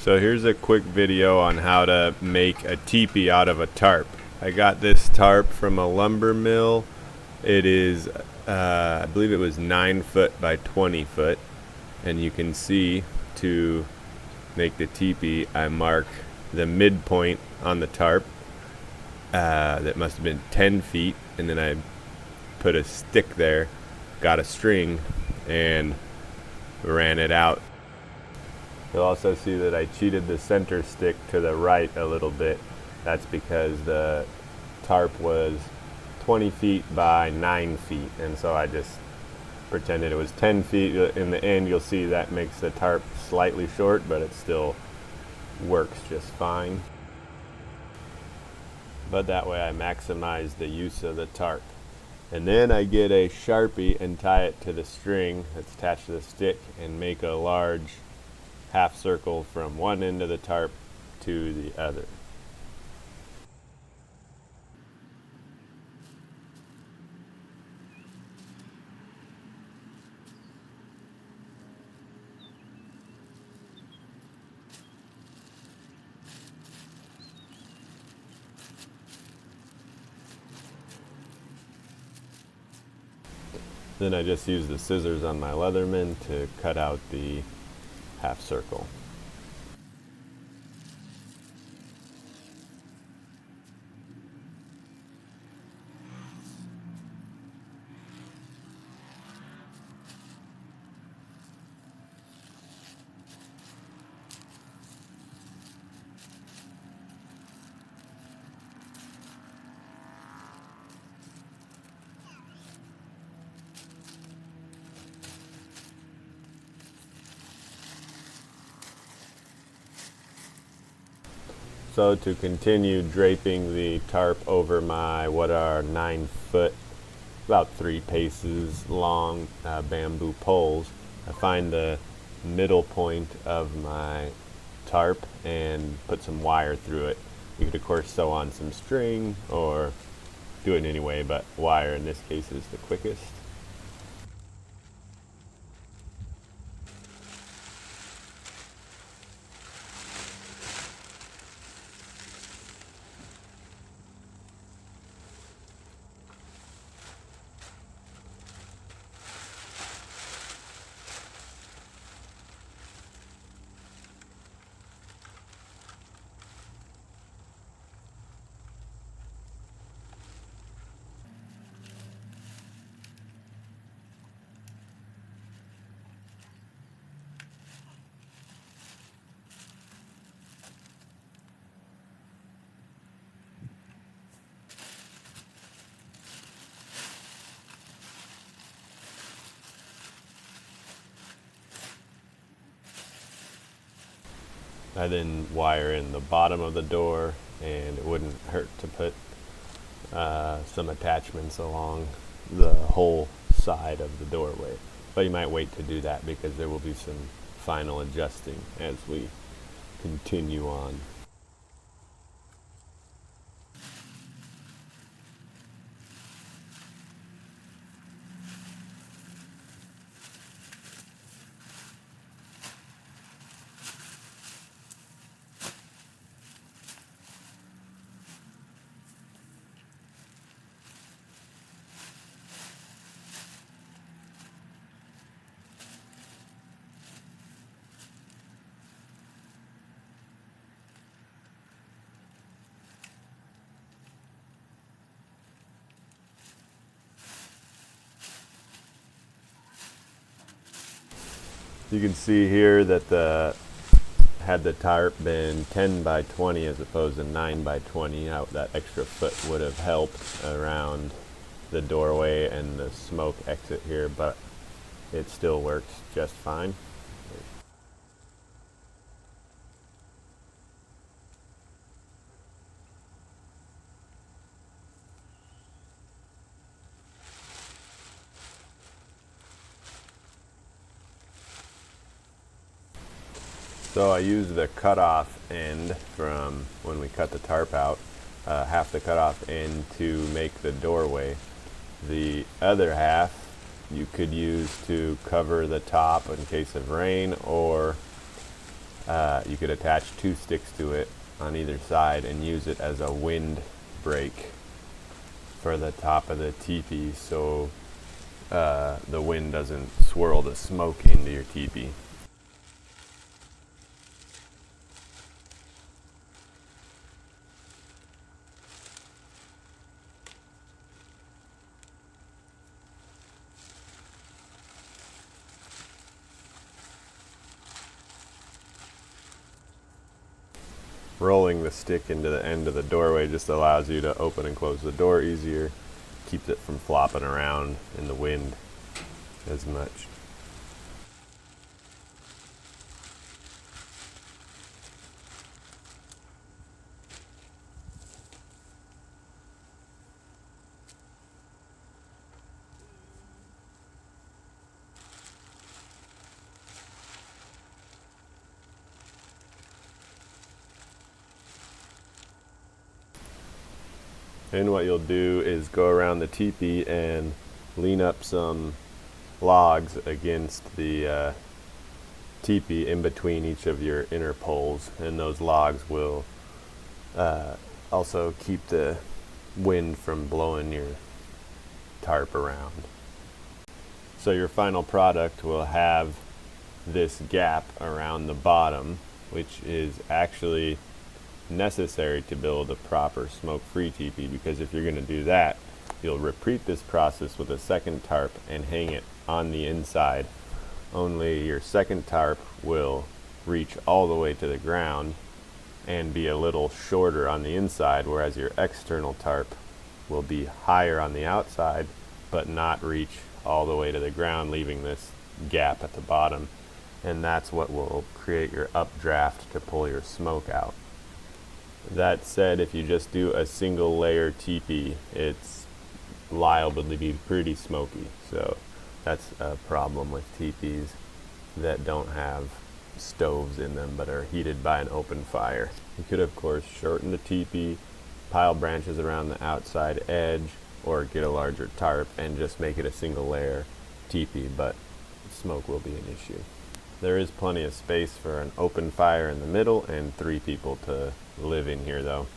So here's a quick video on how to make a teepee out of a tarp. I got this tarp from a lumber mill. It is, I believe it was 9 foot by 20 foot. And you can see to make the teepee, I mark the midpoint on the tarp. That must have been 10 feet. And then I put a stick there, got a string, and ran it out. You'll also see that I cheated the center stick to the right a little bit. That's because the tarp was 20 feet by 9 feet, and so I just pretended it was 10 feet. In the end, you'll see that makes the tarp slightly short, but it still works just fine. But that way I maximize the use of the tarp. And then I get a Sharpie and tie it to the string that's attached to the stick and make a large half circle from one end of the tarp to the other. Then I just use the scissors on my Leatherman to cut out the half circle. So to continue draping the tarp over my what are 9 foot, about 3 paces long bamboo poles, I find the middle point of my tarp and put some wire through it. You could of course sew on some string or do it anyway, but wire in this case is the quickest. I then wire in the bottom of the door, and it wouldn't hurt to put some attachments along the whole side of the doorway. But you might wait to do that because there will be some final adjusting as we continue on. You can see here that had the tarp been 10 by 20 as opposed to 9 by 20, that extra foot would have helped around the doorway and the smoke exit here, but it still works just fine. So I use the cutoff end from when we cut the tarp out, half the cutoff end to make the doorway. The other half you could use to cover the top in case of rain, or You could attach 2 sticks to it on either side and use it as a wind break for the top of the teepee, so the wind doesn't swirl the smoke into your teepee. Rolling the stick into the end of the doorway just allows you to open and close the door easier, keeps it from flopping around in the wind as much. And what you'll do is go around the teepee and lean up some logs against the teepee in between each of your inner poles, and those logs will also keep the wind from blowing your tarp around. So your final product will have this gap around the bottom, which is actually necessary to build a proper smoke-free teepee, because if you're going to do that, you'll repeat this process with a second tarp and hang it on the inside. Only your second tarp will reach all the way to the ground and be a little shorter on the inside, whereas your external tarp will be higher on the outside but not reach all the way to the ground, leaving this gap at the bottom. And that's what will create your updraft to pull your smoke out. That said, if you just do a single layer teepee, it's liable to be pretty smoky. So that's a problem with teepees that don't have stoves in them but are heated by an open fire. You could, of course, shorten the teepee, pile branches around the outside edge, or get a larger tarp and just make it a single layer teepee, but smoke will be an issue. There is plenty of space for an open fire in the middle and 3 people to live in here though.